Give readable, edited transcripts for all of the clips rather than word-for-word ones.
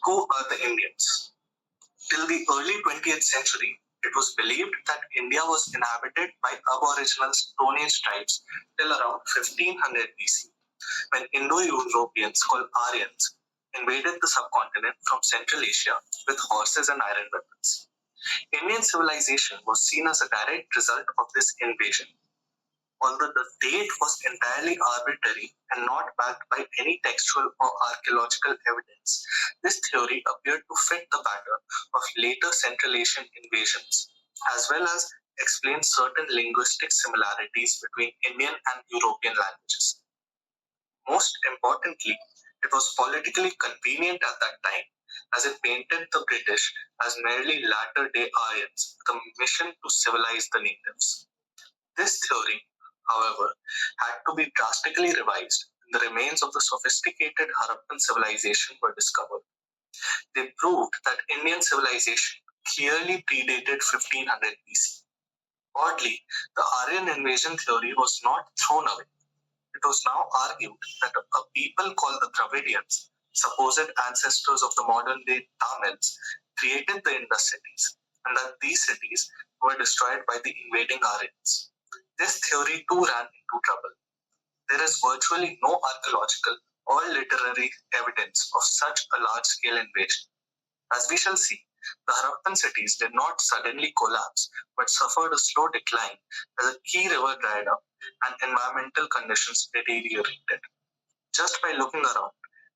Who are the Indians? Till the early 20th century, it was believed that India was inhabited by Aboriginal Stone Age tribes till around 1500 BC, when Indo-Europeans called Aryans invaded the subcontinent from Central Asia with horses and iron weapons. Indian civilization was seen as a direct result of this invasion. Although the date was entirely arbitrary and not backed by any textual or archaeological evidence, this theory appeared to fit the pattern of later Central Asian invasions, as well as explain certain linguistic similarities between Indian and European languages. Most importantly, it was politically convenient at that time, as it painted the British as merely latter day Aryans with a mission to civilize the natives. This theory, however, had to be drastically revised when the remains of the sophisticated Harappan civilization were discovered. They proved that Indian civilization clearly predated 1500 BC. Oddly, the Aryan invasion theory was not thrown away. It was now argued that a people called the Dravidians, supposed ancestors of the modern day Tamils, created the Indus cities, and that these cities were destroyed by the invading Aryans. This theory too ran into trouble. There is virtually no archaeological or literary evidence of such a large scale invasion. As we shall see, the Harappan cities did not suddenly collapse but suffered a slow decline as a key river dried up and environmental conditions deteriorated. Just by looking around,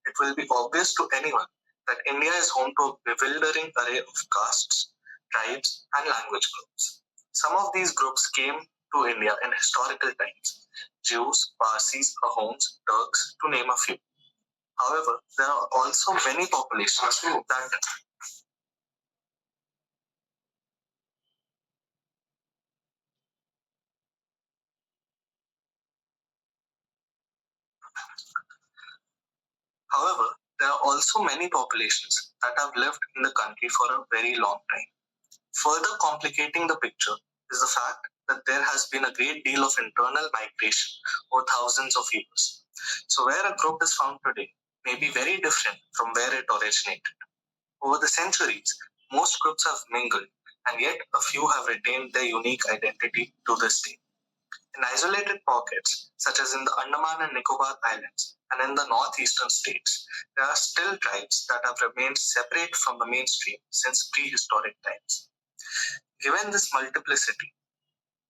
it will be obvious to anyone that India is home to a bewildering array of castes, tribes, and language groups. Some of these groups came to India in historical times: Jews, Parsis, Ahoms, Turks, to name a few. However, there are also many populations that However, there are also many populations that have lived in the country for a very long time. Further complicating the picture is the fact that there has been a great deal of internal migration over thousands of years. So, where a group is found today may be very different from where it originated. Over the centuries, most groups have mingled, and yet a few have retained their unique identity to this day. In isolated pockets, such as in the Andaman and Nicobar Islands and in the northeastern states, there are still tribes that have remained separate from the mainstream since prehistoric times. Given this multiplicity,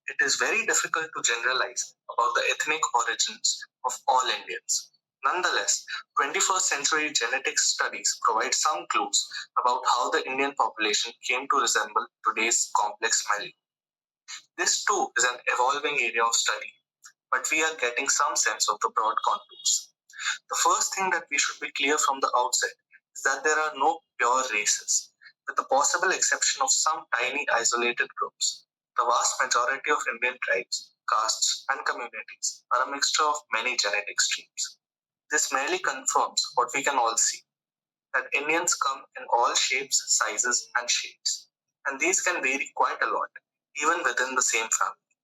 it is very difficult to generalize about the ethnic origins of all Indians. Nonetheless, 21st century genetic studies provide some clues about how the Indian population came to resemble today's complex milieu. This too is an evolving area of study, but we are getting some sense of the broad contours. The first thing that we should be clear from the outset is that there are no pure races, with the possible exception of some tiny isolated groups. The vast majority of Indian tribes, castes, and communities are a mixture of many genetic streams. This merely confirms what we can all see, that Indians come in all shapes, sizes, and shades, and these can vary quite a lot, even within the same family.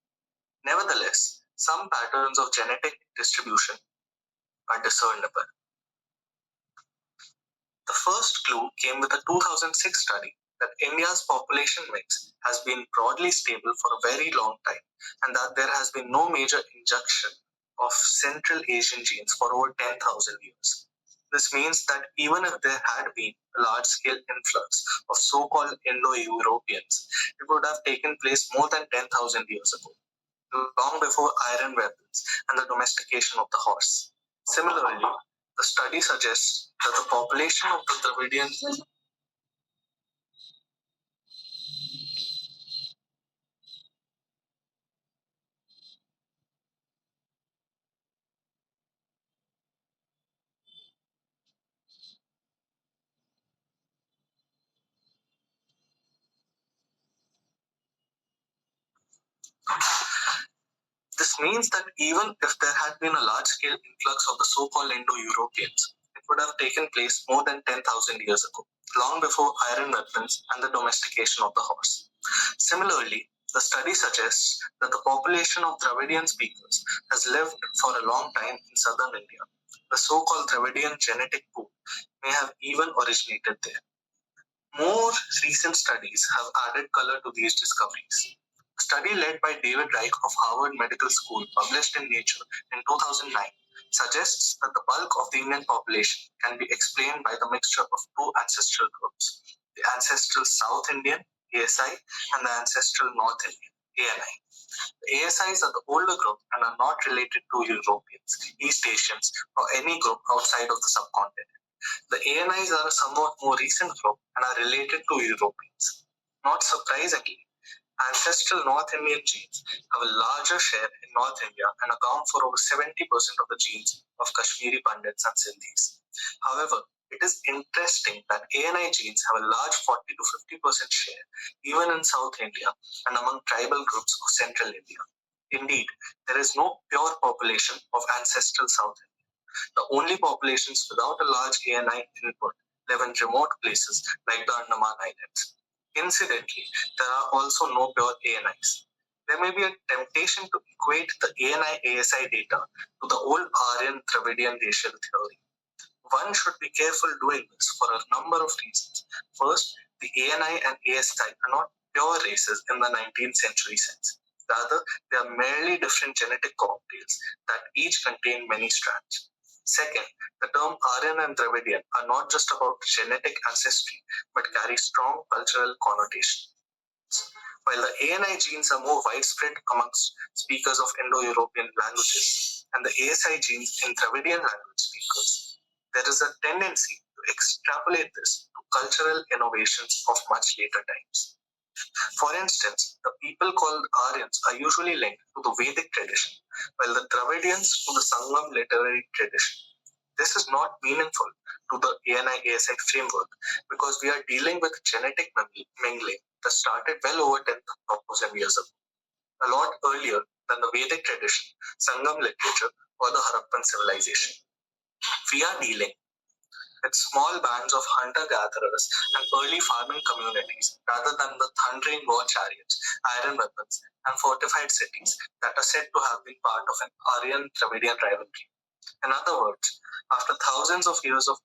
Nevertheless, some patterns of genetic distribution are discernible. The first clue came with a 2006 study that India's population mix has been broadly stable for a very long time, and that there has been no major injection of Central Asian genes for over 10,000 years. This means that even if there had been a large scale influx of so called Indo Europeans, it would have taken place more than 10,000 years ago, long before iron weapons and the domestication of the horse. Similarly, the study suggests that the population of the Dravidian This means that even if there had been a large scale influx of the so called Indo Europeans, it would have taken place more than 10,000 years ago, long before iron weapons and the domestication of the horse. Similarly, the study suggests that the population of Dravidian speakers has lived for a long time in southern India. The so called Dravidian genetic pool may have even originated there. More recent studies have added color to these discoveries. A study led by David Reich of Harvard Medical School, published in Nature in 2009, suggests that the bulk of the Indian population can be explained by the mixture of two ancestral groups: the ancestral South Indian (ASI) and the ancestral North Indian (ANI). The ASIs are the older group and are not related to Europeans, East Asians, or any group outside of the subcontinent. The ANIs are a somewhat more recent group and are related to Europeans. Not surprisingly, ancestral North Indian genes have a larger share in North India and account for over 70% of the genes of Kashmiri Pandits and Sindhis. However, it is interesting that ANI genes have a large 40 to 50% share even in South India and among tribal groups of Central India. Indeed, there is no pure population of ancestral South India. The only populations without a large ANI input live in remote places like the Andaman Islands. Incidentally, there are also no pure ANIs. There may be a temptation to equate the ANI ASI data to the old Aryan Dravidian racial theory. One should be careful doing this for a number of reasons. First, the ANI and ASI are not pure races in the 19th century sense. Rather, they are merely different genetic cocktails that each contain many strands. Second, the term Aryan and Dravidian are not just about genetic ancestry, but carry strong cultural connotations. While the ANI genes are more widespread amongst speakers of Indo-European languages and the ASI genes in Dravidian language speakers, there is a tendency to extrapolate this to cultural innovations of much later times. For instance, the people called Aryans are usually linked to the Vedic tradition, while the Dravidians to the Sangam literary tradition. This is not meaningful to the ANI-ASI framework because we are dealing with genetic mingling that started well over 10,000 years ago, a lot earlier than the Vedic tradition, Sangam literature, or the Harappan civilization. We are dealing with small bands of hunter-gatherers and early farming communities rather than the thundering war chariots, iron weapons, and fortified cities that are said to have been part of an Aryan-Dravidian rivalry. In other words, after thousands of years of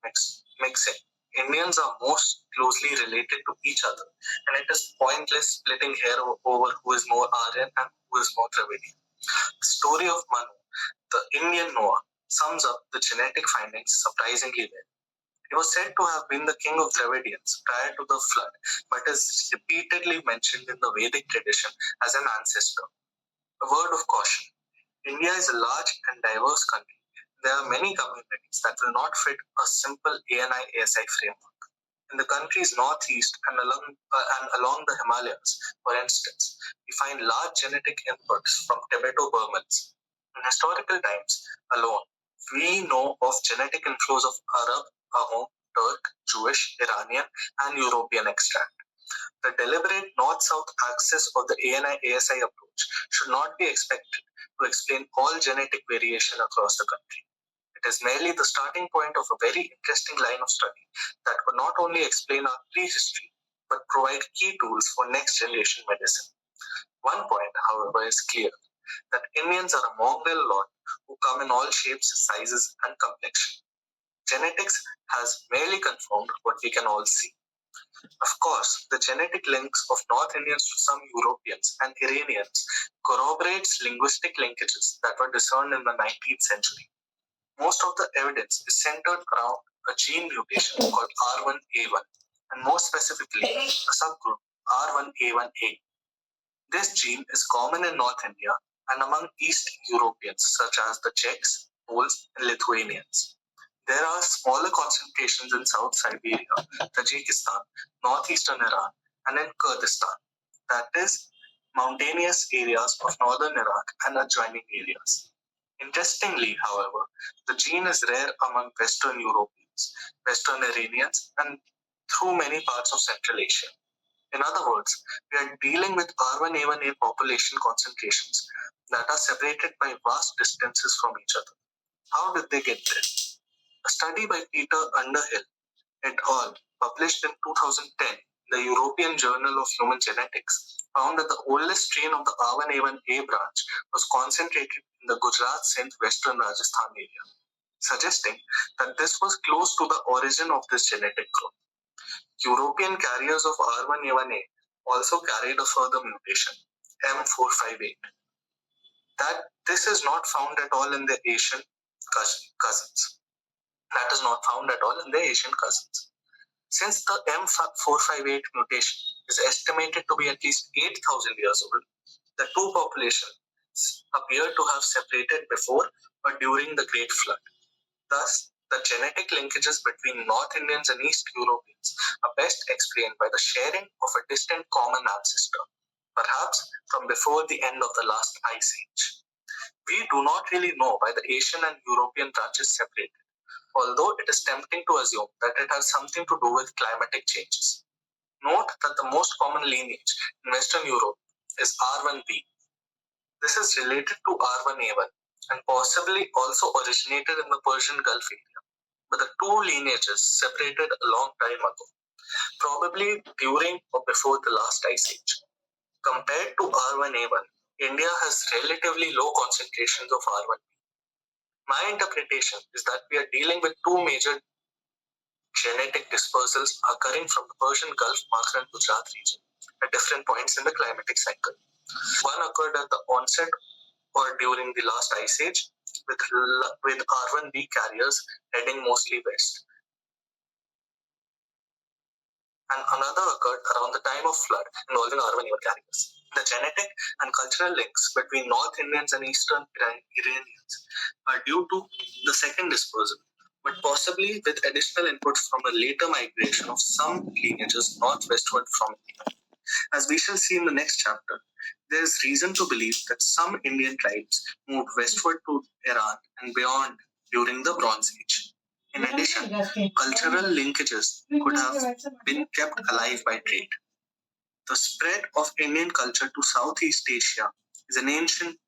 mixing, Indians are most closely related to each other, and it is pointless splitting hair over who is more Aryan and who is more Dravidian. The story of Manu, the Indian Noah, sums up the genetic findings surprisingly well. He was said to have been the king of Dravidians prior to the flood, but is repeatedly mentioned in the Vedic tradition as an ancestor. A word of caution: India is a large and diverse country. There are many communities that will not fit a simple ANI-ASI framework. In the country's northeast and along the Himalayas, for instance, we find large genetic inputs from Tibeto-Burmans. In historical times alone, we know of genetic inflows of Arab, Ahom, Turk, Jewish, Iranian, and European extract. The deliberate north-south axis of the ANI-ASI approach should not be expected to explain all genetic variation across the country. It is merely the starting point of a very interesting line of study that could not only explain our prehistory, but provide key tools for next generation medicine. One point, however, is clear, that Indians are a mongrel lot who come in all shapes, sizes, and complexion. Genetics has merely confirmed what we can all see. Of course, the genetic links of North Indians to some Europeans and Iranians corroborates linguistic linkages that were discerned in the 19th century. Most of the evidence is centered around a gene mutation called R1A1, and more specifically, a subgroup R1A1A. This gene is common in North India and among East Europeans such as the Czechs, Poles, and Lithuanians. There are smaller concentrations in South Siberia, Tajikistan, northeastern Iran, and in Kurdistan, that is, mountainous areas of northern Iraq and adjoining areas. Interestingly, however, the gene is rare among Western Europeans, Western Iranians, and through many parts of Central Asia. In other words, we are dealing with R1A1A population concentrations that are separated by vast distances from each other. How did they get there? A study by Peter Underhill et al., published in 2010 in the European Journal of Human Genetics, found that the oldest strain of the R1A1A branch was concentrated in the Gujarat Sindh Western Rajasthan area. suggesting that this was close to the origin of this genetic group. European carriers of R1A1A also carried a further mutation, M458. That this is not found at all in the Asian cousins. That is not found at all in the Asian cousins. Since the M458 mutation is estimated to be at least 8,000 years old, the two populations appear to have separated before or during the Great Flood. Thus, the genetic linkages between North Indians and East Europeans are best explained by the sharing of a distant common ancestor, perhaps from before the end of the last ice age. We do not really know why the Asian and European branches separated, although it is tempting to assume that it has something to do with climatic changes. Note that the most common lineage in Western Europe is R1b. This is related to R1A1 and possibly also originated in the Persian Gulf area. But the two lineages separated a long time ago, probably during or before the last ice age. Compared to R1A1, India has relatively low concentrations of R1. My interpretation is that we are dealing with two major genetic dispersals occurring from the Persian Gulf, Maghra and Gujarat region at different points in the climatic cycle. One occurred at the onset or during the last ice age, with R1b carriers heading mostly west, and another occurred around the time of flood involving R1A1 carriers. The genetic and cultural links between North Indians and Eastern Iranians are due to the second dispersal, but possibly with additional input from a later migration of some lineages northwestward from India. As we shall see in the next chapter, there is reason to believe that some Indian tribes moved westward to Iran and beyond during the Bronze Age. In addition, cultural linkages could have been kept alive by trade. The spread of Indian culture to Southeast Asia is in ancient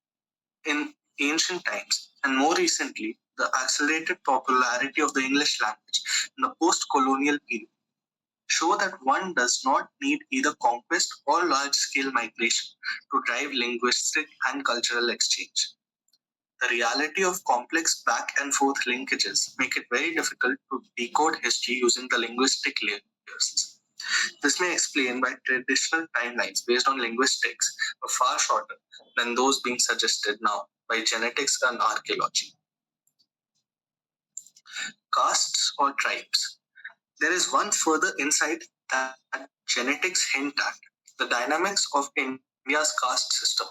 times, and more recently, the accelerated popularity of the English language in the post-colonial period show that one does not need either conquest or large-scale migration to drive linguistic and cultural exchange. The reality of complex back and forth linkages make it very difficult to decode history using the linguistic layers. This may explain why traditional timelines based on linguistics are far shorter than those being suggested now by genetics and archaeology. Castes or tribes. There is one further insight that genetics hint at the dynamics of India's caste system.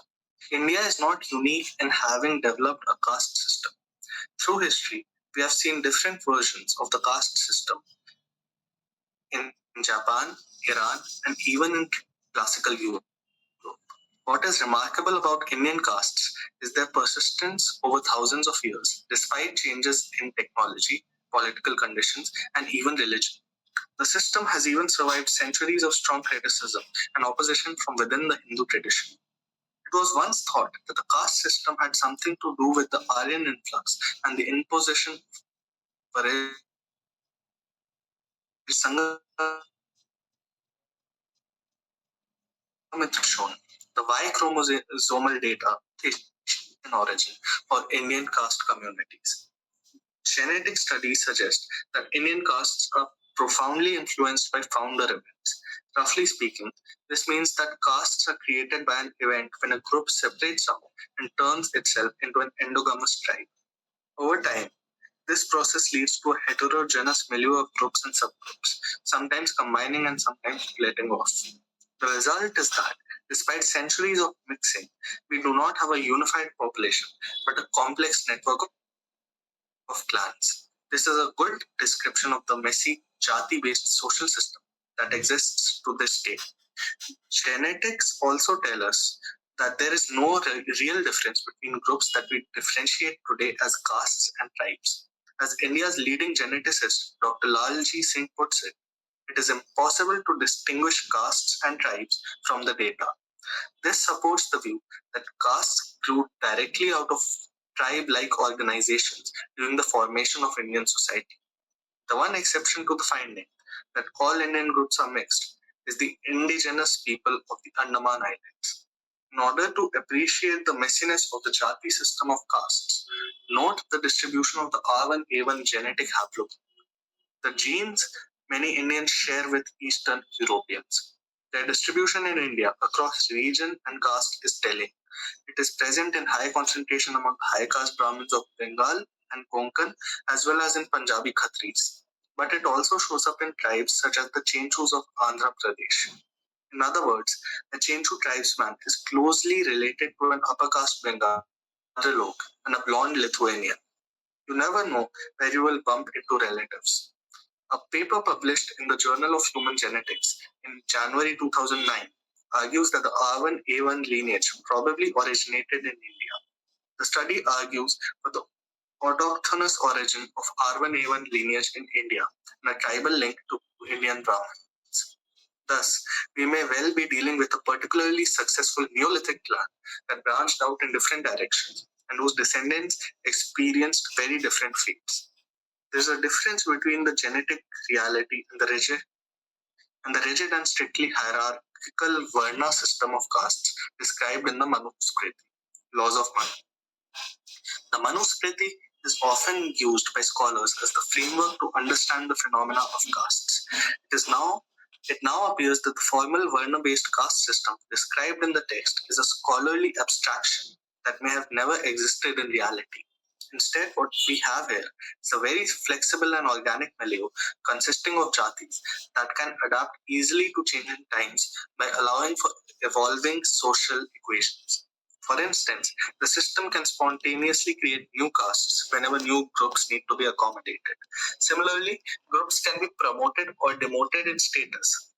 India is not unique in having developed a caste system. Through history, we have seen different versions of the caste system in Japan, Iran, and even in classical Europe. What is remarkable about Indian castes is their persistence over thousands of years, despite changes in technology, political conditions, and even religion. The system has even survived centuries of strong criticism and opposition from within the Hindu tradition. It was once thought that the caste system had something to do with the Aryan influx and the imposition of a Sangha Mitra shown. The Y chromosomal data is in origin for Indian caste communities. Genetic studies suggest that Indian castes are profoundly influenced by founder events. Roughly speaking, this means that castes are created by an event when a group separates out and turns itself into an endogamous tribe. Over time, this process leads to a heterogeneous milieu of groups and subgroups, sometimes combining and sometimes splitting off. The result is that, despite centuries of mixing, we do not have a unified population, but a complex network of clans. This is a good description of the messy, jati-based social system that exists to this day. Genetics also tell us that there is no real difference between groups that we differentiate today as castes and tribes. As India's leading geneticist, Dr. Lalji Singh puts it, it is impossible to distinguish castes and tribes from the data. This supports the view that castes grew directly out of tribe-like organizations during the formation of Indian society. The one exception to the finding that all Indian groups are mixed is the indigenous people of the Andaman Islands. In order to appreciate the messiness of the Jati system of castes, note the distribution of the R1A1 genetic haplogroup. The genes many Indians share with Eastern Europeans. Their distribution in India across region and caste is telling. It is present in high concentration among high caste Brahmins of Bengal and Konkan, as well as in Punjabi Khatris. But it also shows up in tribes such as the Chenchus of Andhra Pradesh. In other words, the Chenchu tribesman is closely related to an upper caste Bengal and a blonde Lithuanian. You never know where you will bump into relatives. A paper published in the Journal of Human Genetics in January 2009 argues that the R1A1 lineage probably originated in India. The study argues for the autochthonous origin of R1A1 lineage in India and a tribal link to Indian Brahmins. Thus, we may well be dealing with a particularly successful Neolithic clan that branched out in different directions and whose descendants experienced very different fates. There's a difference between the genetic reality and the rigid and strictly hierarchical Varna system of castes described in the Manusmriti, laws of Manu. The Manusmriti is often used by scholars as the framework to understand the phenomena of castes. It now appears that the formal Varna-based caste system described in the text is a scholarly abstraction that may have never existed in reality. Instead, what we have here is a very flexible and organic milieu consisting of jatis that can adapt easily to changing times by allowing for evolving social equations. For instance, the system can spontaneously create new castes whenever new groups need to be accommodated. Similarly, groups can be promoted or demoted in status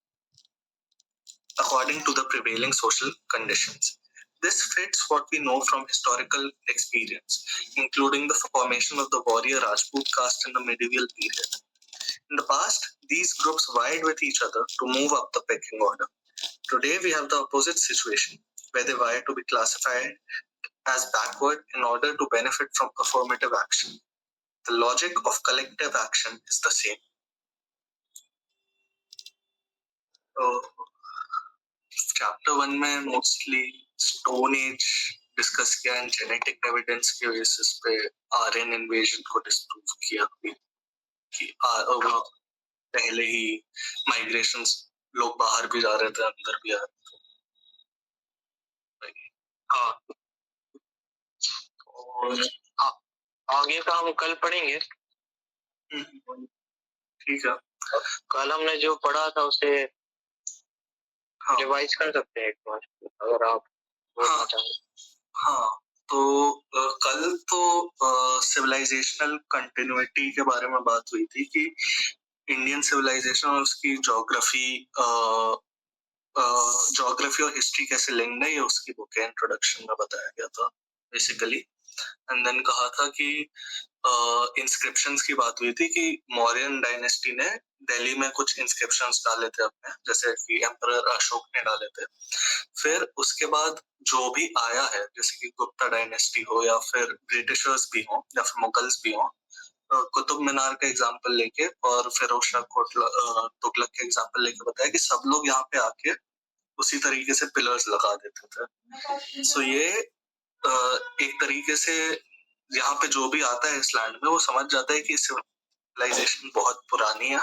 according to the prevailing social conditions. This fits what we know from historical experience, including the formation of the warrior Rajput caste in the medieval period. In the past, these groups vied with each other to move up the pecking order. Today, we have the opposite situation, where they vie to be classified as backward in order to benefit from affirmative action. The logic of collective action is the same. Chapter 1 में mostly stone age discuss किया and genetic evidence के basis पे Aryan invasion को disprove किया कि पहले ही migrations लोग बाहर भी जा रहे थे अंदर भी आ रहे थे. हाँ, और आगे का हम कल पढ़ेंगे. ठीक है. कल हमने जो पढ़ा था उसे रिवाइज कर सकते हैं एक बार अगर आप. हाँ, हाँ, तो कल तो सिविलाइजेशनल कंटिन्यूटी के बारे में बात हुई थी कि इंडियन सिविलाइजेशन और उसकी ज्योग्राफी और हिस्ट्री कैसे लिंक्ड है, ये उसकी बुक के इंट्रोडक्शन में बताया गया था बेसिकली. एंड देन कहा था कि इंस्क्रिप्शंस की बात हुई थी कि मौर्यन डायनेस्टी ने दिल्ली में कुछ इंस्क्रिप्शंस डाले थे अपने, जैसे कि एम्परर अशोक ने डाले थे. फिर उसके बाद जो भी आया है, जैसे कि गुप्ता डायनेस्टी हो या फिर ब्रिटिशर्स भी हो या फिर मुगल्स भी हो, कुतुब मीनार का एग्जांपल लेके और फिरोज शाह तुगलक के एग्जांपल लेके बताया कि सब लोग यहाँ पे आके उसी तरीके से पिलर्स लगा देते थे. सो ये एक तरीके से यहाँ पे जो भी आता है इस लैंड में वो समझ जाता है कि सिविलाइजेशन बहुत पुरानी है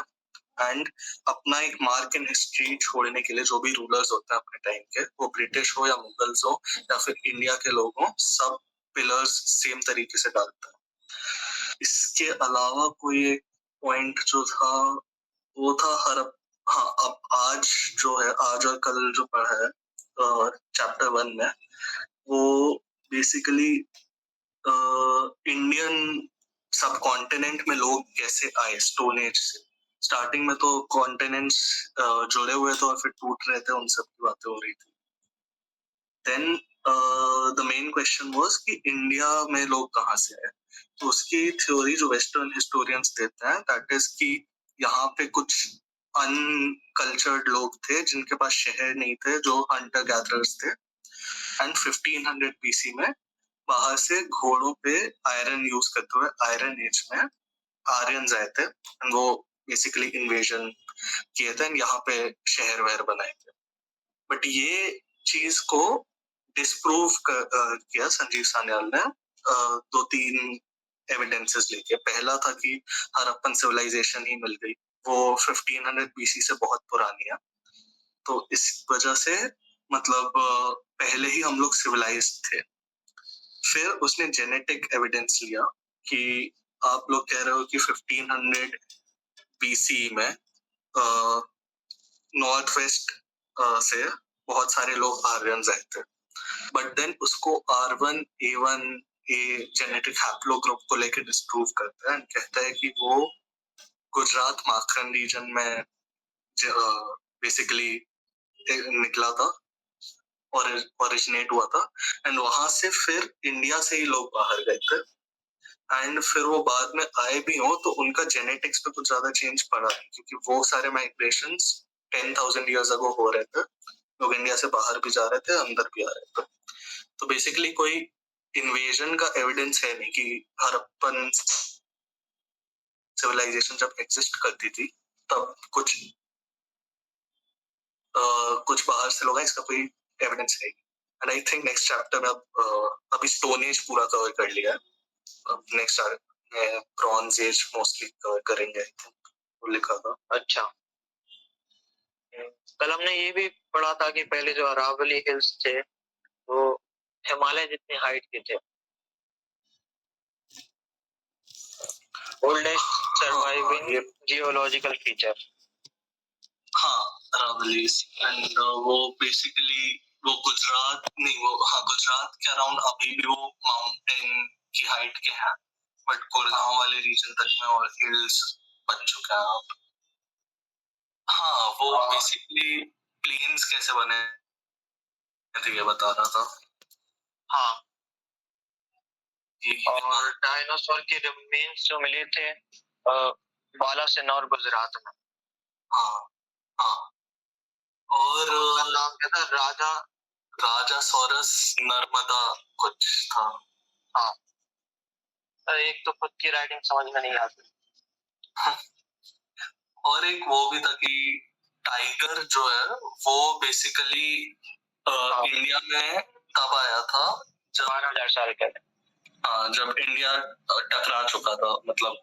एंड अपना एक मार्क इन हिस्ट्री छोड़ने के लिए जो भी रूलर्स होते हैं अपने टाइम के, वो ब्रिटिश हो या मुगल्स हो या फिर इंडिया के लोग हो, सब पिलर्स सेम तरीके से डालता है. इसके अलावा कोई एक पॉइंट जो था वो था हाँ, अब आज जो है, आज और कल जो पढ़ा है चैप्टर 1 में, वो बेसिकली इंडियन सब कॉन्टिनेंट में लोग कैसे आए स्टोन एज से. स्टार्टिंग में तो कॉन्टिनेंट्स जुड़े हुए थे और फिर टूट रहे थे, उन सब की बातें हो रही थी. Then the main question was कि इंडिया में लोग कहाँ से आए. तो उसकी थ्योरी जो वेस्टर्न हिस्टोरियंस देते हैं दैट इज कि यहाँ पे कुछ अनकल्चर्ड लोग थे जिनके पास शहर नहीं थे, जो हंटर गैदरर्स थे, एंड 1500 बीसी में बाहर से घोड़ों पे आयरन यूज करते हुए आयरन एज में आर्यंस आए थे एंड वो बेसिकली इन्वेजन किए थे, यहाँ पे शहर वहर बनाए थे. बट ये चीज को डिस्प्रूव किया संजीव सान्याल ने 2-3 एविडेंसेस लेके। पहला था कि हड़प्पन सिविलाइजेशन ही मिल गई, वो 1500 बीसी से बहुत पुरानी है, तो इस वजह से मतलब पहले ही हम लोग सिविलाइज्ड थे। फिर उसने जेनेटिक एविडेंस लिया कि आप लोग कह रहे हो कि 1500 बीसी में नॉर्थ वेस्ट से बहुत सारे लोग आर्यन आए थे, बट देन उसको R1A1A जेनेटिक हैप्लोग्रुप को लेकर डिस्प्रूव करता है, कहता है कि वो गुजरात माखन रीजन में बेसिकली निकला था और ओरिजिनेट हुआ था, एंड वहां से फिर इंडिया से ही लोग बाहर गए थे, एंड फिर वो बाद में आए भी हो तो उनका जेनेटिक्स पे कुछ ज्यादा चेंज पड़ा नहीं, क्योंकि वो सारे माइग्रेशंस 10,000 ईयर्स अगो हो रहे थे, लोग इंडिया से बाहर भी जा रहे थे, अंदर भी आ रहे थे। तो बेसिकली कोई इन्वेजन का एविडेंस है नहीं कि हड़प्पन सिविलाइजेशन जब एग्जिस्ट करती थी तब कुछ बाहर से लोग हैं, इसका कोई एविडेंस है। And I think next chapter में अभी स्टोन एज पूरा कवर कर लिया है, अब नेक्स्ट में ब्रॉन्ज एज मोस्टली कवर करेंगे, आई थिंक वो लिखा था। अच्छा, कल हमने ये भी पढ़ा था कि पहले जो अरावली हिल्स थे वो हिमालय जितनी हाइट के थे। Oldest surviving geological feature. हाँ, अरावलीज, एंड वो बेसिकली वो गुजरात नहीं, वो गुजरात के अराउंड अभी भी वो माउंटेन की हाइट के हैं, बट गुड़गांव वाले रीजन तक में और हिल्स बन चुका है अब। हाँ, वो बेसिकली प्लेन्स कैसे बने थे ये बता रहा था। हाँ, और डायनासोर के रिमेन्स जो मिले थे बालासिनोर गुजरात में। हाँ हाँ, और नाम क्या था? राजा सोरस नर्मदा कुछ था। हाँ, एक तो खुद की राइटिंग समझ में नहीं आती। और एक वो भी था कि टाइगर जो है वो बेसिकली इंडिया में तब आया था जब 12,000 साल पहले। हाँ, जब इंडिया टकरा चुका था, मतलब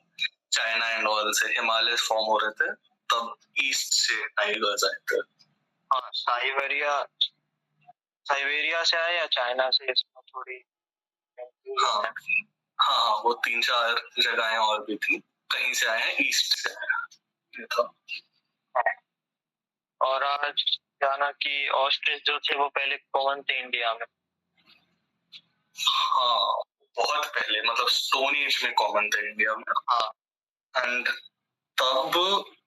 चाइना एंड ऑल से हिमालय फॉर्म हो रहे थे, तब ईस्ट से टाइगर्स आए थे। हाँ, साइबेरिया से आए या चाइना से, इसमें थोड़ी हाँ हाँ, वो 3-4 जगहें और भी थी, कहीं से आए हैं, ईस्ट से आए था। और आज जाना कि ऑस्ट्रिच जो थे वो पहले कॉमन थे इंडिया में। हाँ, बहुत पहले, मतलब स्टोन एज में कॉमन थे इंडिया में। हाँ, एंड तब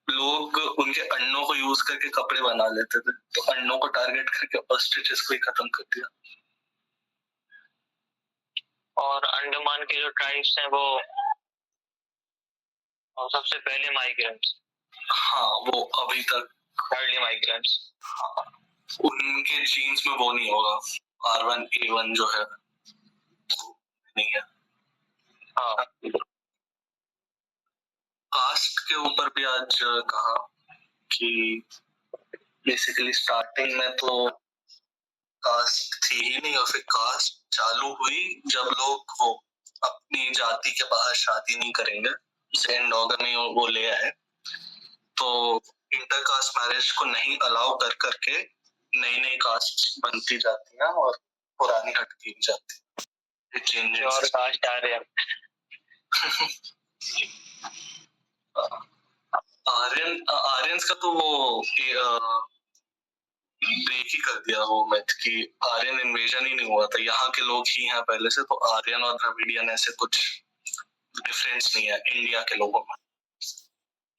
लोग उनके अंडों को यूज करके कपड़े बना लेते थे, तो अंडों को टारगेट करके ऑस्ट्रिचेस को ही खत्म कर दिया। और अंडमान के जो ट्राइब्स हैं वो सबसे पहले माइग्रेंट्स। हाँ, वो अभी तक अर्ली माइग्रेंट्स। हाँ, उनके जीन्स में वो नहीं होगा, R1A1 जो है नहीं है। हाँ, कास्ट के ऊपर भी आज कहा कि बेसिकली स्टार्टिंग में तो कास्ट थी ही नहीं, और फिर कास्ट चालू हुई जब लोग वो अपनी जाति के बाहर शादी नहीं करेंगे, उसे एंडोगमी वो ले आए, तो इंटरकास्ट मैरिज को नहीं अलाउ कर करके नई नई कास्ट बनती जाती हैं और पुरानी हटती भी जाती है। और कास्ट आ रहे हैं। आर्यंस का तो वो ब्रेक ही कर दिया वो मैथ कि आर्यन इन्वेजन ही नहीं हुआ था, यहाँ के लोग ही हैं पहले से, तो आर्यन और द्रविडियन ऐसे कुछ डिफरेंस नहीं है इंडिया के लोगों में।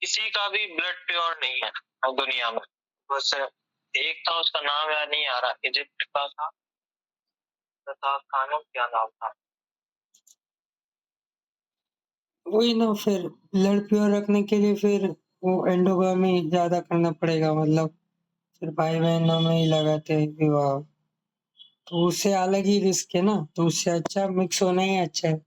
किसी का भी ब्लड प्योर नहीं है दुनिया में, बस एक था, उसका नाम याद नहीं आ रहा, इजिप्ट का था, तथा खानों क्या नाम था। वही ना, फिर ब्लड प्योर रखने के लिए फिर वो एंडोगामी ज्यादा करना पड़ेगा, मतलब फिर भाई बहनों में ही लगाते हैं विवाह, तो उससे अलग ही रिस्क है ना, तो उससे अच्छा मिक्स होना ही अच्छा है।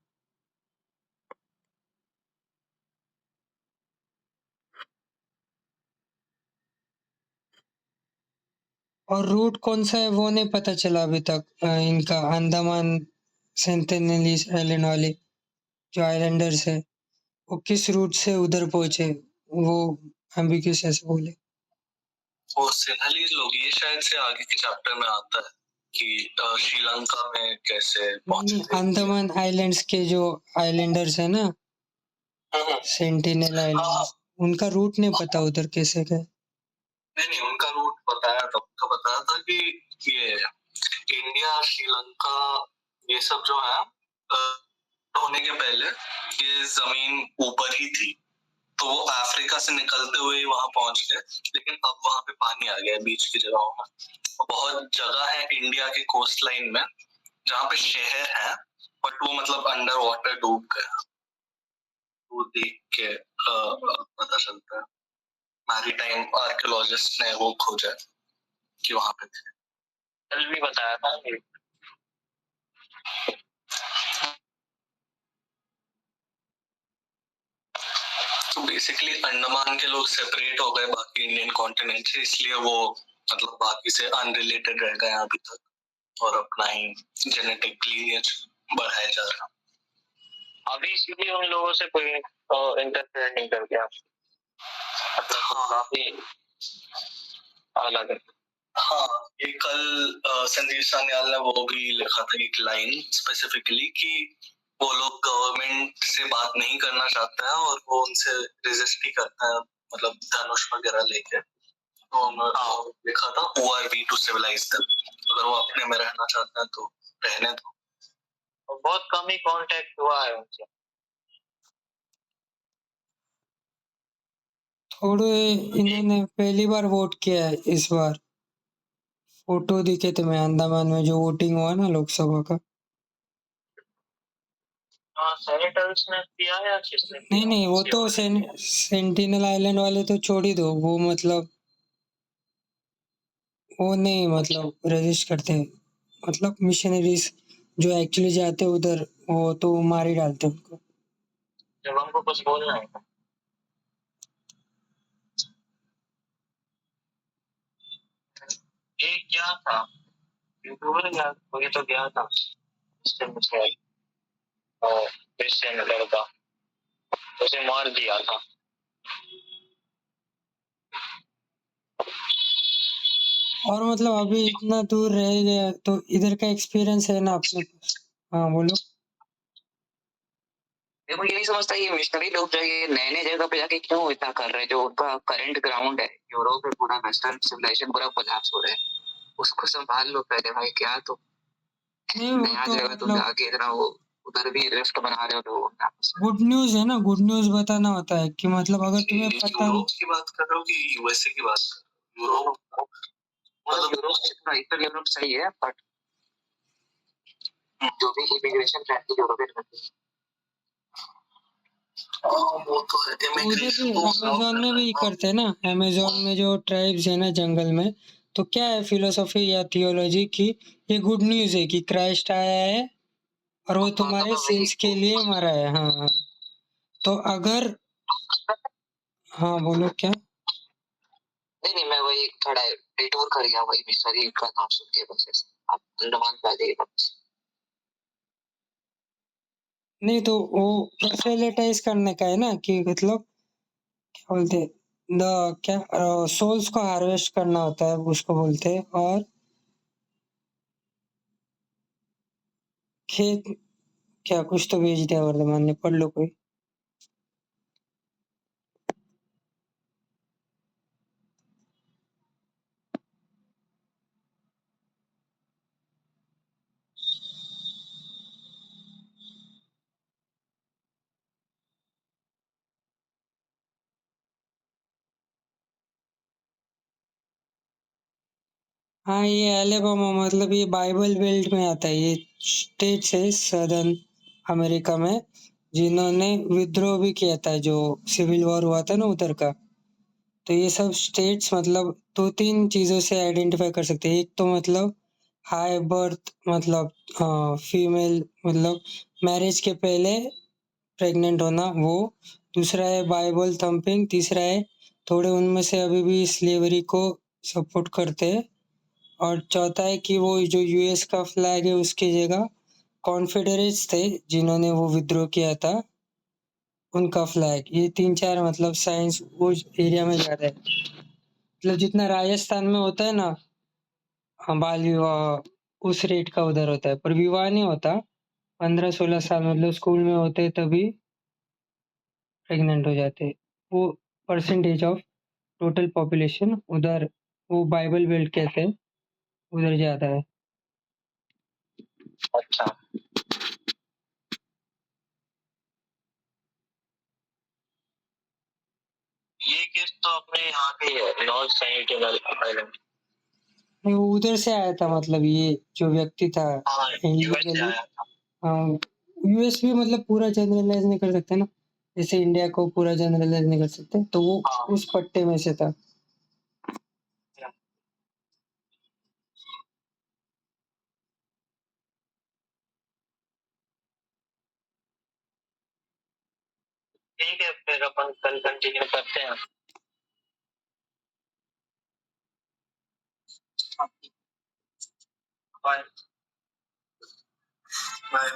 और रूट कौन सा है वो नहीं पता चला अभी तक इनका अंडमान सेंटिनलीज आइलैंड वाले जो आइलैंडर्स है वो किस रूट से उधर पहुंचे वो एम्बिग्यूअस ऐसे बोले। और सिंहलीज लोग ये शायद से आगे के चैप्टर में आता है कि श्रीलंका में कैसे पहुंचे थे। अंडमान आइलैंड्स के जो आइलैंडर्स है ना हम्म, सेंटिनल हाँ आइलैंड्स उनका रूट नहीं पता उधर कैसे गए। नहीं उनका रूट बताया था, उनका बताया था कि ये इंडिया श्रीलंका ये सब जो है होने के पहले ये जमीन ऊपर ही थी, तो वो अफ्रीका से निकलते हुए वहां पहुंच गए, लेकिन अब वहां पे पानी आ गया बीच की जगहों में। बहुत जगह है इंडिया के कोस्ट लाइन में जहाँ पे शहर है बट वो मतलब अंडर वाटर डूब गया। वो देख के पता चलता है, मैरीटाइम आर्कियोलॉजिस्ट ने वो खोजा कि वहां पे थे। कल भी बताया था कि तो बेसिकली अंडमान के लोग सेपरेट हो गए बाकी इंडियन कॉन्टिनेंट से, इसलिए वो मतलब बाकी से अनरिलेटेड रह गए अभी तक और अपना ही जेनेटिक लीनिएज बढ़ाया जा रहा। अभी इसीलिए उन लोगों से कोई इंटरफेयर नहीं कर गया, मतलब काफी अलग है। हाँ, ये कल संजीव सान्याल ने वो भी लिखा था एक लाइन स्पेसिफिकली कि वो लोग गवर्नमेंट से बात नहीं करना चाहते हैं और वो उनसे रेजिस्ट ही करते हैं, मतलब धनुष वगैरह लेके। तो उन्होंने लिखा था who are we to civilize them, अगर वो अपने में रहना चाहते हैं तो रहने दो। और बहुत कम ही कांटेक्ट हुआ है उनसे। थोड़े इन्होंने पहली बार वोट किया है इस बार, फोटो दिखे थे मैं अंडमान में जो वोटिंग हुआ ना लोकसभा का। सेनेटर्स ने किया या किसने किया? नहीं नहीं वो तो सेंटिनल आइलैंड वाले तो छोड़ ही दो, वो मतलब वो नहीं मतलब रजिस्ट करते, मतलब मिशनरीज जो एक्चुअली जाते उधर वो तो मार ही डालते उनको। जब हमको कुछ बोलना है ये क्या था, यूट्यूबर या कोई तो गया था क्रिश्चियन लड़का, उसे मार दिया था। और मतलब अभी इतना दूर रह गया तो इधर का एक्सपीरियंस है ना अपने पास। हाँ बोलो। देखो ये नहीं समझता ये मिशनरी लोग जो ये नए नए जगह पे जाके क्यों इतना कर रहे हैं, जो उनका करंट ग्राउंड है यूरोप में, पूरा वेस्टर्न सिविलाइजेशन पूरा कोलैप्स हो रहा है, उसको संभाल लो पहले भाई। क्या तो नहीं वो नया तो जगह तुम मतलब जाके इतना वो उधर भी रिफ्ट बना रहे हो लोगों में आपस में। गुड न्यूज है ना, गुड न्यूज बताना होता है कि मतलब अगर तुम्हें पता यूरोप की बात कर रहे हो कि यूएसए की बात कर रहे हो? यूरोप मतलब यूरोप यूरोप सही है, बट जो भी इमिग्रेशन फ्रेंडली यूरोपियन कंट्री वो तो है, उधर भी इमिग्रेशन को अमेजोन में भी करते हैं ना, अमेजोन में जो ट्राइब्स है ना जंगल में, तो क्या है फिलोसॉफी या थियोलॉजी की, ये गुड न्यूज है कि क्राइस्ट आया है और वो तुम्हारे सिंस के लिए मरा है। हाँ हाँ तो अगर हाँ बोलो क्या। नहीं नहीं, मैं वही थोड़ा डिटूर कर गया, वही मिशनरी का नाम सुन के बस ऐसे आप अंडमान पे आ जाइए बस। नहीं तो वो प्रोसेलेटाइज करने का है ना कि मतलब क्या बोलते द क्या सोल्स को हार्वेस्ट करना होता है उसको बोलते हैं, और खेत क्या कुछ तो बेच दिया वर्धमान ने, पढ़ लो कोई। हाँ ये एलेबामा मतलब ये बाइबल बेल्ट में आता है, ये स्टेट्स है सदर्न अमेरिका में जिन्होंने विद्रोह भी किया था, जो सिविल वॉर हुआ था ना उधर का। तो ये सब स्टेट्स मतलब दो तीन चीजों से आइडेंटिफाई कर सकते हैं। एक तो मतलब हाई बर्थ मतलब फीमेल मतलब मैरिज के पहले प्रेग्नेंट होना वो, दूसरा है बाइबल थंपिंग, तीसरा है थोड़े उनमें से अभी भी स्लेवरी को सपोर्ट करते हैं, और चौथा है कि वो जो यूएस का फ्लैग है उसकी जगह कॉन्फेडरेट्स थे जिन्होंने वो विद्रोह किया था, उनका फ्लैग। ये 3-4 मतलब साइंस उस एरिया में ज्यादा है। मतलब जितना राजस्थान में होता है ना, हाँ, बाल विवाह उस रेट का उधर होता है, पर विवाह नहीं होता। 15-16 साल मतलब स्कूल में होते तभी प्रेग्नेंट हो जाते। वो परसेंटेज ऑफ टोटल पॉपुलेशन उधर, वो बाइबल बेल्ट कहते हैं, उधर ज्यादा है। अच्छा, ये केस तो अपने यहाँ के ही है, नॉर्थ सेंटिनल आइलैंड। नहीं, वो उधर से आया था, मतलब ये जो व्यक्ति था हाँ, यूएस से illegally। आया था। हाँ, यूएस भी मतलब पूरा जनरलाइज नहीं कर सकते ना, जैसे इंडिया को पूरा जनरलाइज नहीं कर सकते, तो वो हाँ, उस पट्टे में से था। ठीक है, फिर अपन कल कंटिन्यू करते हैं। बाय। बाय।